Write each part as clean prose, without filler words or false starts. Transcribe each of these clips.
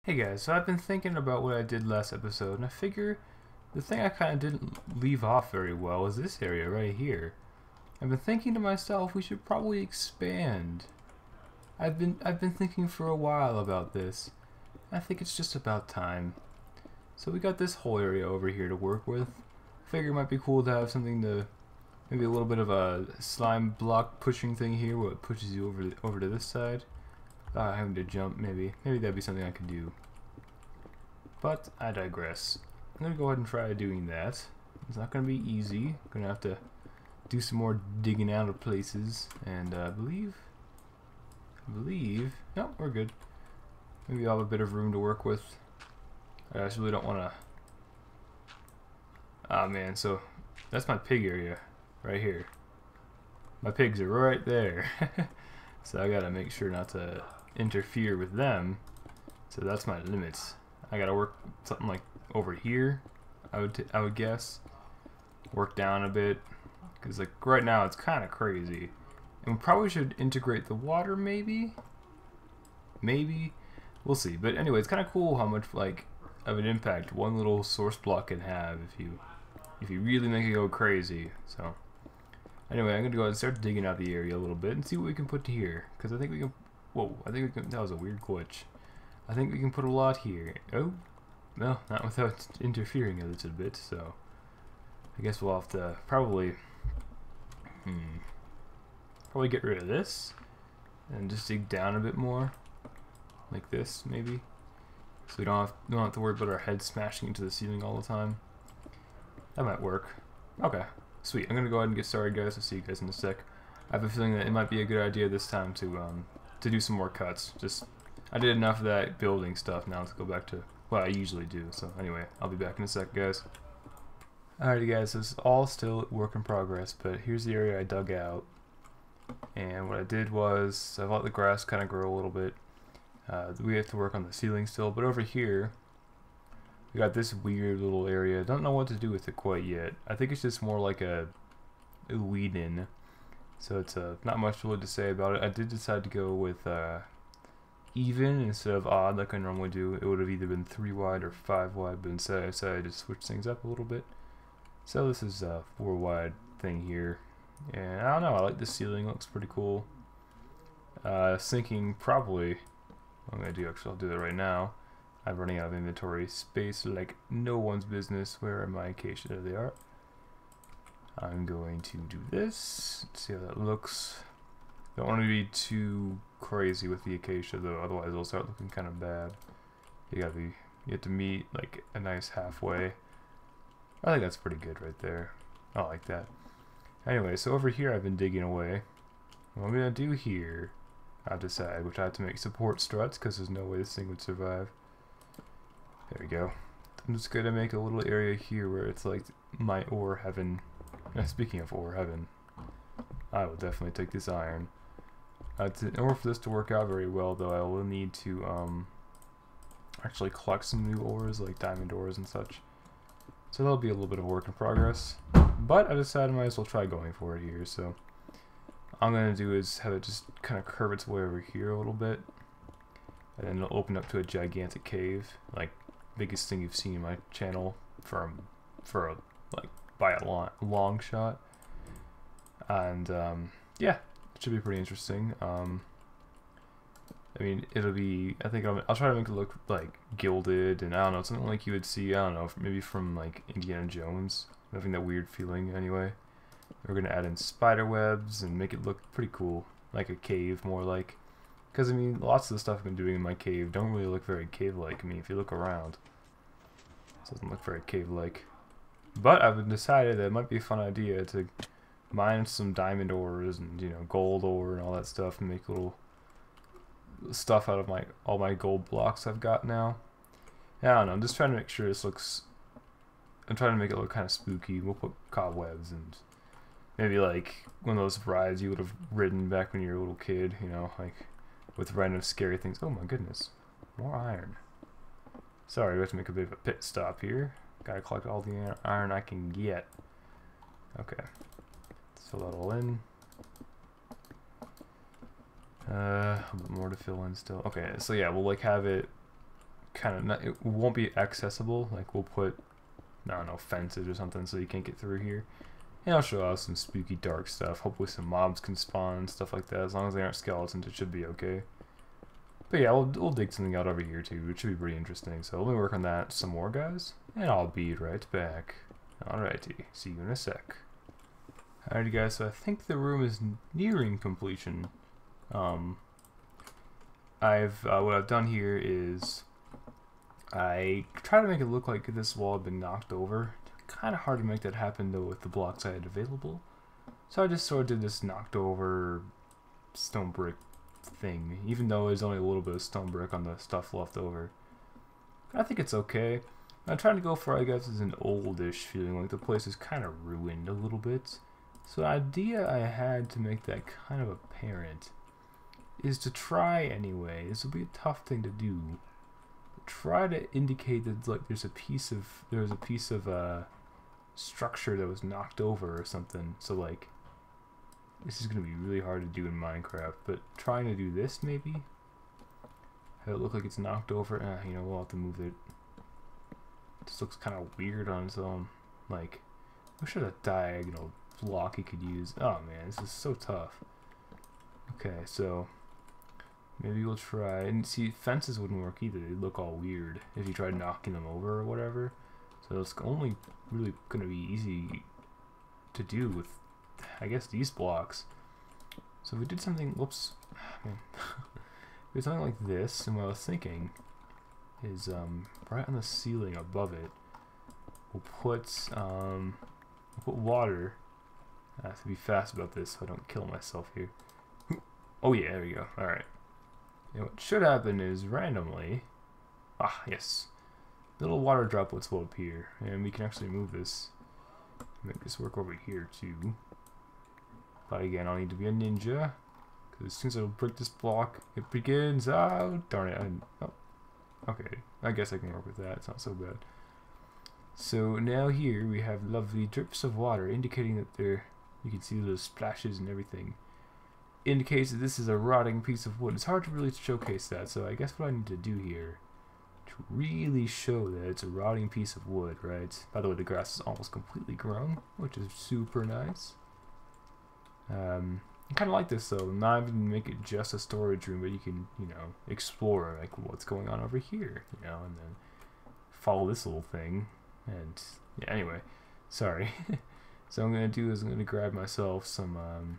Hey guys, so I've been thinking about what I did last episode, and I figure the thing I kind of didn't leave off very well is this area right here. I've been thinking to myself we should probably expand. I've been thinking for a while about this. I think it's just about time. So we got this whole area over here to work with. I figure it might be cool to have something to, maybe a little bit of a slime block pushing thing here where it pushes you over to this side. Having to jump, maybe that'd be something I could do. But I digress. I'm gonna go ahead and try doing that. It's not gonna be easy. I'm gonna have to do some more digging out of places, and I believe, no, we're good. Maybe I'll have a bit of room to work with. I just really don't want to. Ah man, so that's my pig area right here. My pigs are right there. So I gotta make sure not to interfere with them. So that's my limits. I gotta work something like over here. I would guess. Work down a bit, because like right now it's kind of crazy. And we probably should integrate the water, maybe. Maybe we'll see. But anyway, it's kind of cool how much like of an impact one little source block can have if you really make it go crazy. So. Anyway, I'm gonna go ahead and start digging out the area a little bit and see what we can put here. Because I think we can. Whoa! I think we can. That was a weird glitch. I think we can put a lot here. Oh, no, not without interfering a little bit. So, I guess we'll have to probably get rid of this and just dig down a bit more, like this maybe. So we don't have to worry about our head smashing into the ceiling all the time. That might work. Okay. Sweet. I'm gonna go ahead and get started, guys. I'll see you guys in a sec. I have a feeling that it might be a good idea this time to do some more cuts. Just I did enough of that building stuff now to go back to what I usually do. So anyway, I'll be back in a sec, guys. Alrighty, guys. This is all still work in progress, but here's the area I dug out. And what I did was I let the grass kind of grow a little bit. We have to work on the ceiling still, but over here we got this weird little area. Don't know what to do with it quite yet. I think it's just more like a weed in. So it's not much really to say about it. I did decide to go with even instead of odd like I normally do. It would have either been 3 wide or 5 wide, but instead I decided to switch things up a little bit. So this is a 4 wide thing here. And I don't know, I like the ceiling, it looks pretty cool. Sinking probably, what I'm going to do, actually I'll do that right now. I'm running out of inventory space like no one's business. Where are my acacia? There they are. I'm going to do this. Let's see how that looks. Don't want to be too crazy with the acacia though, otherwise it'll start looking kind of bad. You have to meet like a nice halfway. I think that's pretty good right there. I like that. Anyway, so over here I've been digging away. What I'm gonna do here, I've decided, which I have to make support struts because there's no way this thing would survive. There we go. I'm just gonna make a little area here where it's like my ore heaven. Speaking of ore heaven, I will definitely take this iron. In order for this to work out very well, though, I will need to actually collect some new ores, like diamond ores and such. So that'll be a little bit of work in progress. But I decided I might as well try going for it here. So all I'm gonna do is have it just kind of curve its way over here a little bit, and then it'll open up to a gigantic cave, like biggest thing you've seen in my channel for like by a long shot. And yeah, it should be pretty interesting. I mean, it'll be, I think I'll try to make it look like gilded, and I don't know, something like you would see, I don't know, maybe from like Indiana Jones, having that weird feeling anyway. We're gonna add in spider webs and make it look pretty cool, like a cave more like. Because I mean, lots of the stuff I've been doing in my cave don't really look very cave-like. I mean, if you look around, it doesn't look very cave-like. But I've decided that it might be a fun idea to mine some diamond ores and, you know, gold ore and all that stuff, and make little stuff out of all my gold blocks I've got now. Yeah, I don't know, I'm just trying to make sure this looks, I'm trying to make it look kind of spooky. We'll put cobwebs and maybe like one of those rides you would have ridden back when you were a little kid, you know, like with random scary things. Oh my goodness, more iron. Sorry, we have to make a bit of a pit stop here. Gotta collect all the iron I can get. Okay, let's fill that all in. A bit more to fill in still. Okay, so yeah, we'll like have it kind of not, it won't be accessible. Like we'll put, I don't know, fences or something so you can't get through here. And I'll show off some spooky dark stuff. Hopefully some mobs can spawn and stuff like that. As long as they aren't skeletons, it should be okay. But yeah, we'll dig something out over here too. It should be pretty interesting. So let me work on that some more, guys. And I'll be right back. Alrighty, see you in a sec. Alrighty guys, so I think the room is nearing completion. What I've done here is I try to make it look like this wall had been knocked over. Kind of hard to make that happen though with the blocks I had available. So I just sort of did this knocked over stone brick thing, even though there's only a little bit of stone brick on the stuff left over. I think it's okay. I'm trying to go for, I guess, is an oldish feeling, like the place is kind of ruined a little bit. So the idea I had to make that kind of apparent is to try anyway. This will be a tough thing to do. Try to indicate that like there's a piece of structure that was knocked over or something. So like this is gonna be really hard to do in Minecraft, but trying to do this maybe, have it look like it's knocked over. You know, we'll have to move it. This looks kind of weird on its own. Like, wish I had a diagonal block you could use. Oh man, this is so tough. Okay, so maybe we'll try, and see, fences wouldn't work either. They'd look all weird if you tried knocking them over or whatever. So it's only really going to be easy to do with, I guess, these blocks. So if we did something, whoops, man. If we did something like this, and what I was thinking is right on the ceiling above it, we'll put water. I have to be fast about this so I don't kill myself here. Oh yeah, there we go. Alright. And what should happen is randomly, yes, little water droplets will appear, and we can actually move this, make this work over here too. But again, I'll need to be a ninja, because as soon as I break this block, it begins. Oh, darn it! Oh, okay. I guess I can work with that. It's not so bad. So now here we have lovely drips of water, indicating that there, you can see those splashes and everything. Indicates that this is a rotting piece of wood. It's hard to really showcase that, so I guess what I need to do here to really show that it's a rotting piece of wood, right? By the way, the grass is almost completely grown, which is super nice. I kind of like this though. Not even make it just a storage room, but you can, you know, explore like what's going on over here, you know, and then follow this little thing. And yeah, anyway, sorry. So what I'm gonna do is I'm gonna grab myself some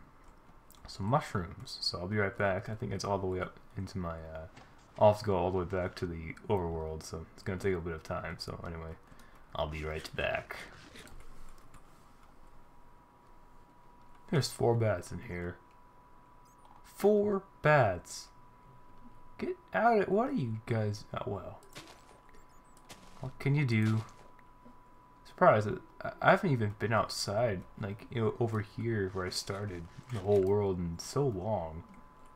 mushrooms. So I'll be right back. I think it's all the way up into my. I'll have to go all the way back to the overworld, so it's gonna take a bit of time. So anyway, I'll be right back. There's 4 bats in here. 4 bats. Get out of it. What are you guys? Oh, well. What can you do? Surprised that I haven't even been outside, like, you know, over here where I started the whole world in so long.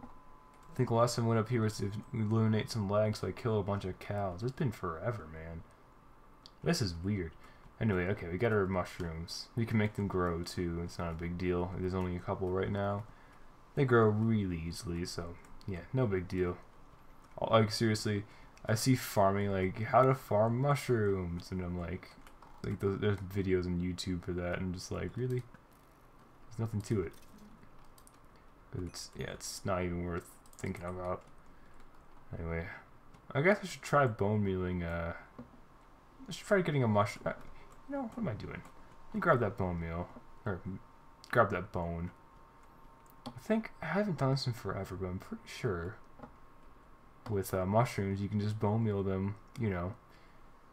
I think the last time I went up here was to eliminate some lag so I kill a bunch of cows. It's been forever, man. This is weird. Anyway, okay, we got our mushrooms. We can make them grow too. It's not a big deal. There's only a couple right now. They grow really easily, so yeah, no big deal. Like seriously, I see farming, like how to farm mushrooms, and I'm like there's videos on YouTube for that, and I'm just like, really? There's nothing to it. But it's not even worth thinking about. Anyway, I guess I should try bone mealing. I should try getting a mushroom. You know, what am I doing? Let me grab that bone meal, or grab that bone. I think I haven't done this in forever, but I'm pretty sure with mushrooms you can just bone meal them, you know,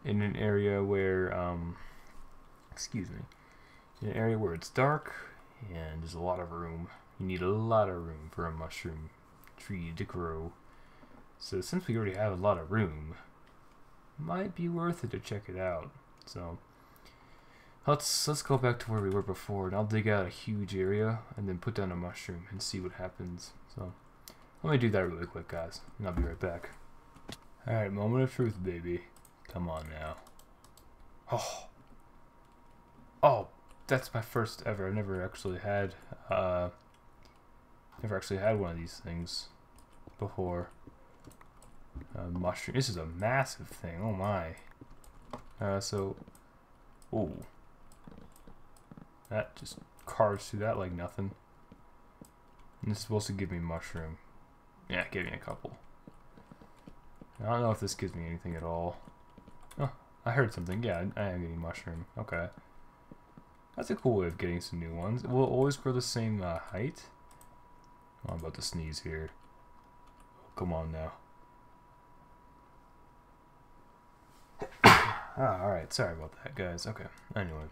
in an area where excuse me, in an area where it's dark and there's a lot of room. You need a lot of room for a mushroom tree to grow. So since we already have a lot of room, might be worth it to check it out. So let's go back to where we were before, and I'll dig out a huge area and then put down a mushroom and see what happens. So let me do that really quick, guys, and I'll be right back. Alright, moment of truth, baby. Come on now. Oh, that's my first ever. I've never actually had one of these things before. Mushroom. This is a massive thing. Oh my. Oh, that just carves through that like nothing. And it's supposed to give me mushroom. Yeah, give me a couple. I don't know if this gives me anything at all. Oh, I heard something. Yeah, I am getting mushroom. Okay. That's a cool way of getting some new ones. Will it always grow the same height? Oh, I'm about to sneeze here. Come on now. Alright, sorry about that, guys. Okay, anyway.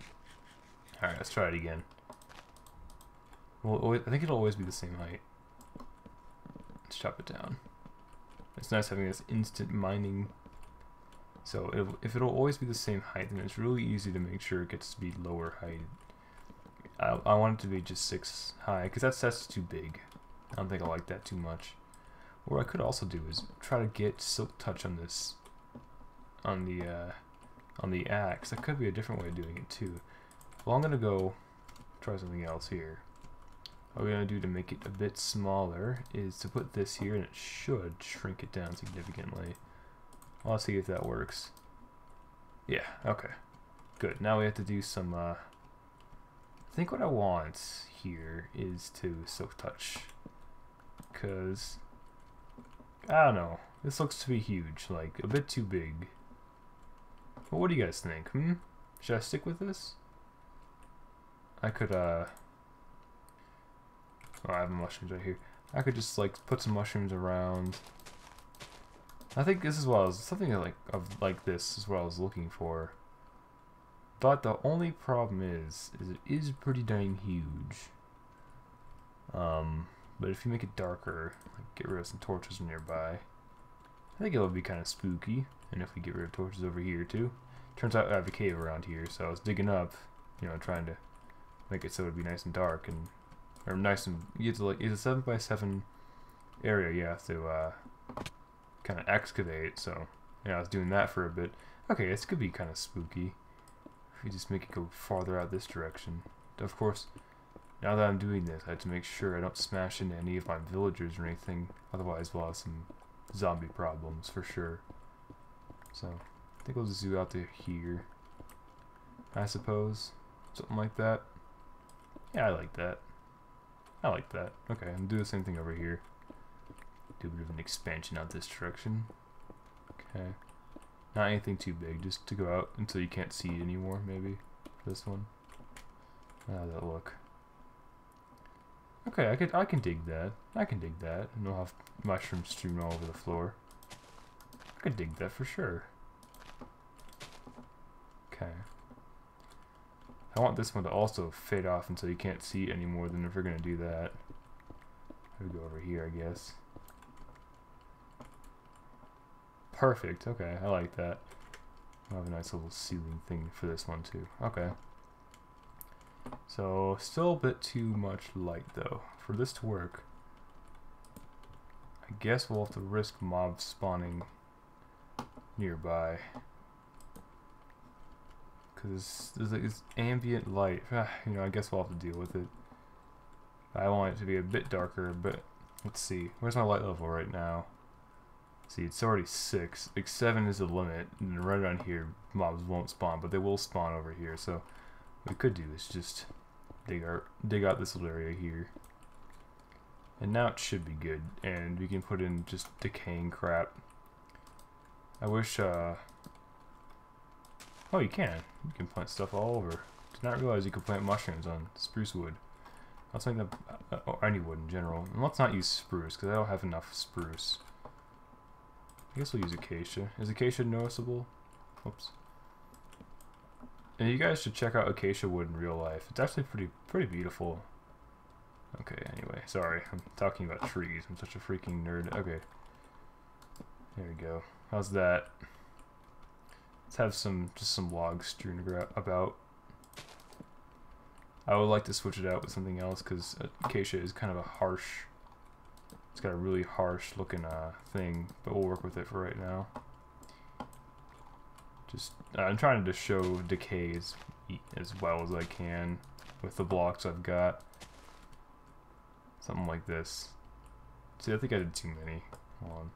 Alright, let's try it again. Well, I think it'll always be the same height. Let's chop it down. It's nice having this instant mining. So if it'll always be the same height, then it's really easy to make sure it gets to be lower height. I want it to be just 6 high, because that's too big. I don't think I like that too much. What I could also do is try to get silk touch on this, on the axe. That could be a different way of doing it too. Well, I'm gonna go try something else here. What we're gonna do to make it a bit smaller is to put this here, and it should shrink it down significantly. Well, let's see if that works. Yeah, okay. Good. Now we have to do some, I think what I want here is to silk touch. Because, I don't know. This looks to be huge, like, a bit too big. Well, what do you guys think? Should I stick with this? I could, oh, I have mushrooms right here. I could just, like, put some mushrooms around. I think this is what I was, something like this is what I was looking for. But the only problem is it is pretty dang huge. But if you make it darker, like get rid of some torches nearby, I think it would be kind of spooky. And if we get rid of torches over here too, turns out I have a cave around here, so I was digging up, you know, trying to make it so it'd be nice and dark and, or nice and, you have to like, it's a 7x7 area you have to kind of excavate. So yeah, I was doing that for a bit. Okay, this could be kind of spooky if we just make it go farther out this direction. Of course, now that I'm doing this, I have to make sure I don't smash into any of my villagers or anything, otherwise we'll have some zombie problems for sure. So I think we'll just do out to here, I suppose, something like that. Yeah, I like that. I like that. Okay, and do the same thing over here. Do a bit of an expansion out this direction. Okay. Not anything too big, just to go out until you can't see it anymore, maybe. For this one. How does that look? Okay, I can dig that. I can dig that. And we'll have mushrooms strewn all over the floor. I could dig that for sure. Okay. I want this one to also fade off until you can't see it anymore, then if we're gonna do that. We go over here, I guess. Perfect, okay, I like that. I'll have a nice little ceiling thing for this one too. Okay. So, still a bit too much light though. For this to work, I guess we'll have to risk mobs spawning nearby. Because there's like this ambient light. You know, I guess we'll have to deal with it. I want it to be a bit darker, but let's see. Where's my light level right now? See, it's already 6. Like 7 is the limit, and right around here, mobs won't spawn, but they will spawn over here. So what we could do is just dig out this little area here, and now it should be good. And we can put in just decaying crap. I wish. Oh, you can. You can plant stuff all over. Did not realize you could plant mushrooms on spruce wood. I'll think that, or any wood in general. And let's not use spruce because I don't have enough spruce. I guess we'll use acacia. Is acacia noticeable? Oops. And you guys should check out acacia wood in real life. It's actually pretty beautiful. Okay, anyway, sorry. I'm talking about trees. I'm such a freaking nerd. Okay. There we go. How's that? Let's have just some logs strewn about. I would like to switch it out with something else because acacia is kind of a harsh. It's got a really harsh looking thing, but we'll work with it for right now. Just I'm trying to show decay as well as I can with the blocks I've got. Something like this. See, I think I did too many. Hold on.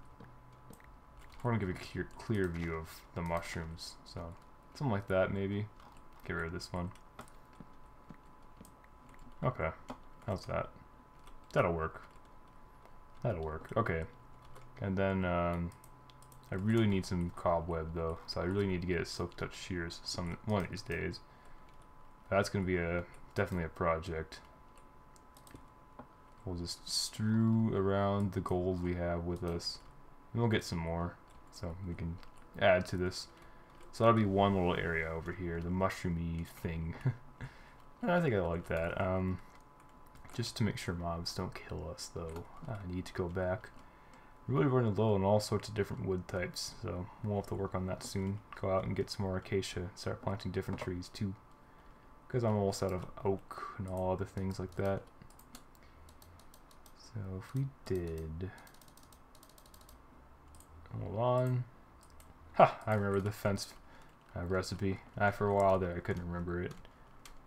I want to give a clear view of the mushrooms. So something like that maybe. Get rid of this one. Okay. How's that? That'll work. That'll work. Okay. And then I really need some cobweb though. So I really need to get a silk touch shears one of these days. That's gonna be definitely a project. We'll just strew around the gold we have with us. And we'll get some more. So we can add to this. So that'll be one little area over here, the mushroomy thing. And I think I like that. Just to make sure mobs don't kill us though, I need to go back. Really running low on all sorts of different wood types, so we'll have to work on that soon. Go out and get some more acacia, start planting different trees too. Because I'm almost out of oak and all other things like that. So if we did... Hold on. Ha! I remember the fence recipe. For a while there I couldn't remember it.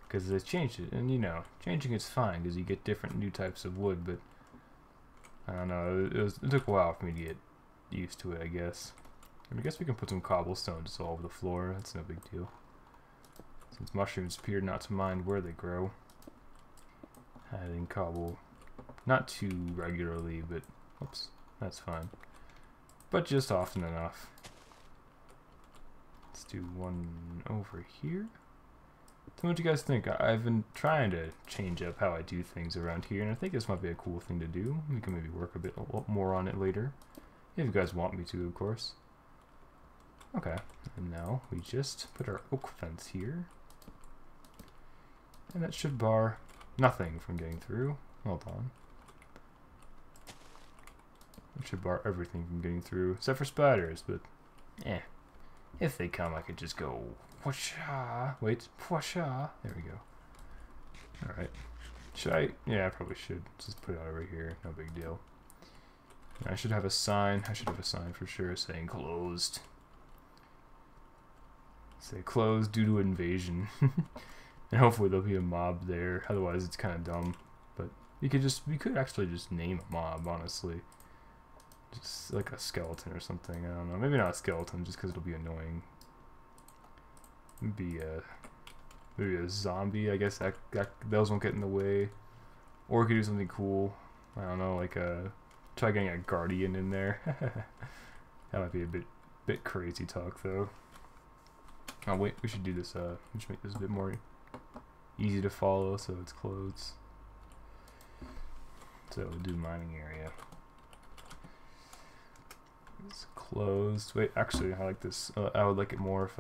Because they changed it, and you know, changing it's fine because you get different new types of wood, but I don't know, it took a while for me to get used to it, I guess. I guess we can put some cobblestone just all over the floor, that's no big deal. Since mushrooms appear not to mind where they grow. Adding cobble, not too regularly, but, oops, that's fine. But just often enough. Let's do one over here. So what do you guys think? I've been trying to change up how I do things around here, and I think this might be a cool thing to do. We can maybe work a lot more on it later. If you guys want me to, of course. Okay, and now we just put our oak fence here. And that should bar nothing from getting through. Hold on. It should bar everything from getting through, except for spiders, but if they come, I could just go whoosha. Wait, whoosha. There we go. Alright. Should I? Yeah, I probably should. Just put it out right here. No big deal. I should have a sign. I should have a sign for sure saying closed. Say closed due to invasion. And hopefully there'll be a mob there. Otherwise it's kind of dumb. But we could actually just name a mob, honestly. Just like a skeleton or something. I don't know. Maybe not a skeleton, just because it'll be annoying. Maybe a zombie. I guess that those won't get in the way. Or we could do something cool. I don't know, like try getting a guardian in there. That might be a bit crazy talk though. Oh wait, we should do this. We should make this a bit more easy to follow, so it's closed. So we'll do mining area. It's closed. Wait, actually, I like this. I would like it more if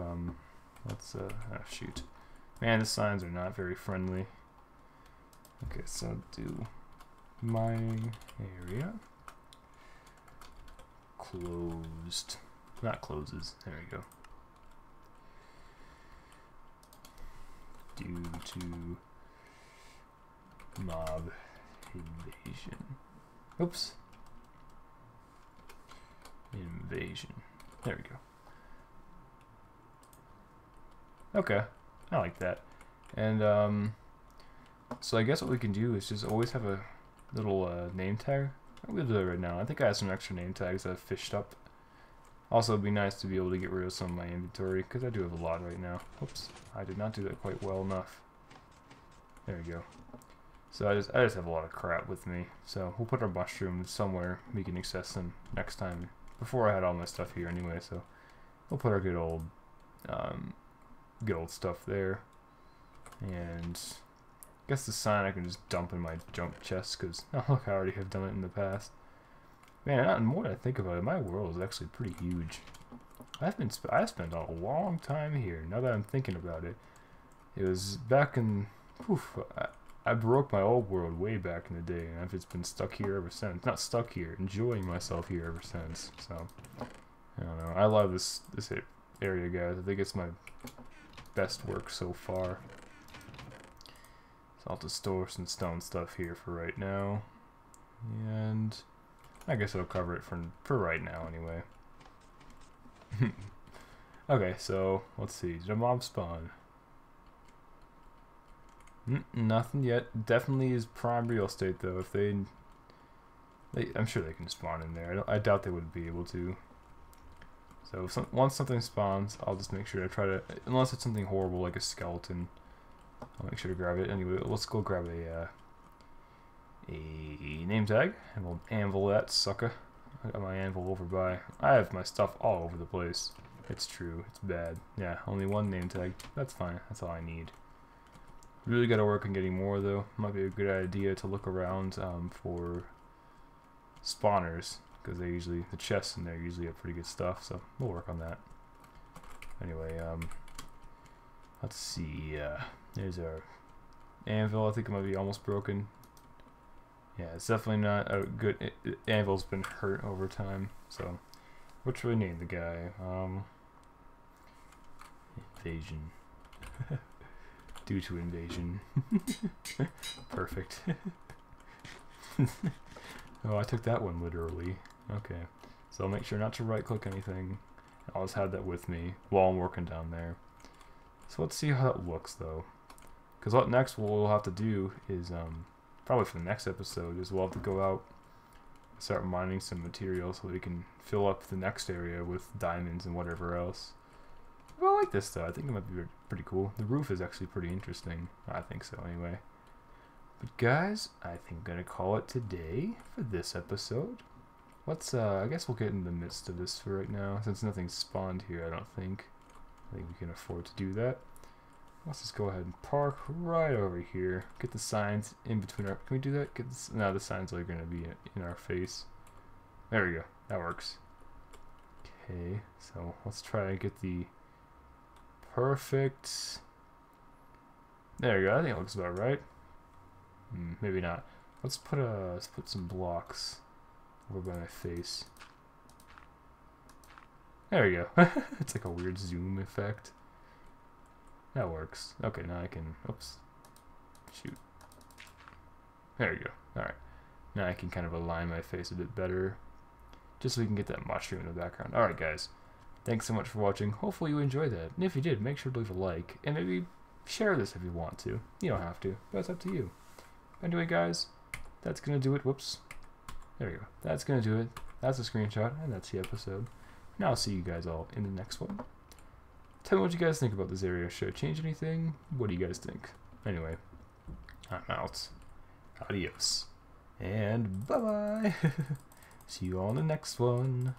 let's oh shoot, man, the signs are not very friendly. Okay, so do mining area closed, not closes. There we go. Due to mob invasion. Oops. Invasion. There we go. Okay, I like that. And so I guess what we can do is just always have a little name tag. I'm gonna do that right now. I think I have some extra name tags that I've fished up. Also, it'd be nice to be able to get rid of some of my inventory because I do have a lot right now. Oops, I did not do that quite well enough. There we go. So I just have a lot of crap with me. So we'll put our mushrooms somewhere we can access them next time. Before I had all my stuff here anyway, so we'll put our good old stuff there. And I guess the sign I can just dump in my junk chest because oh look, I already have done it in the past. Man, the more I think about it, my world is actually pretty huge. I spent a long time here. Now that I'm thinking about it, it was back in. I broke my old world way back in the day, and I've just been stuck here ever since. Not stuck here, enjoying myself here ever since. So I don't know. I love this area, guys. I think it's my best work so far. So I'll just store some stone stuff here for right now, and I guess it'll cover it for right now anyway. Okay, so let's see. Did a mob spawn? Nothing yet. Definitely is prime real estate though. If I'm sure they can spawn in there. I doubt they would be able to. So once something spawns, I'll just make sure to try to, unless it's something horrible like a skeleton, I'll make sure to grab it. Anyway, let's go grab a name tag, and we'll anvil that sucker. I got my anvil over by. I have my stuff all over the place. It's true. It's bad. Yeah, only one name tag. That's fine. That's all I need. Really got to work on getting more though. Might be a good idea to look around for spawners, because they usually, the chests in there usually have pretty good stuff. So we'll work on that. Anyway, let's see. There's our anvil. I think it might be almost broken. Yeah, it's definitely not a good. Anvil's been hurt over time. So, what should we name the guy? Invasion. Due to invasion. Perfect. Oh, I took that one literally. Okay. So I'll make sure not to right click anything. I'll just have that with me while I'm working down there. So let's see how that looks though. Because what next we'll have to do is, probably for the next episode, is we'll have to go out and start mining some material so we can fill up the next area with diamonds and whatever else. Well, I like this though. I think it might be pretty cool. The roof is actually pretty interesting. I think so anyway. But guys, I think I'm going to call it today for this episode. Let's, I guess we'll get in the midst of this for right now. Since nothing's spawned here, I don't think. I think we can afford to do that. Let's just go ahead and park right over here. Get the signs in between our... Can we do that? Get this, no, the signs are going to be in our face. There we go. That works. Okay, so let's try and get the perfect... There we go. I think it looks about right. Maybe not. Let's put some blocks over by my face. There we go. It's like a weird zoom effect. That works. Okay, now I can... Oops. Shoot. There we go. Alright. Now I can kind of align my face a bit better. Just so we can get that mushroom in the background. Alright, guys. Thanks so much for watching. Hopefully you enjoyed that. And if you did, make sure to leave a like. And maybe share this if you want to. You don't have to. But it's up to you. Anyway, guys. That's going to do it. Whoops. There we go. That's going to do it. That's a screenshot. And that's the episode. Now I'll see you guys all in the next one. Tell me what you guys think about this area. Should I change anything? What do you guys think? Anyway, I'm out. Adios. And bye-bye. See you all in the next one.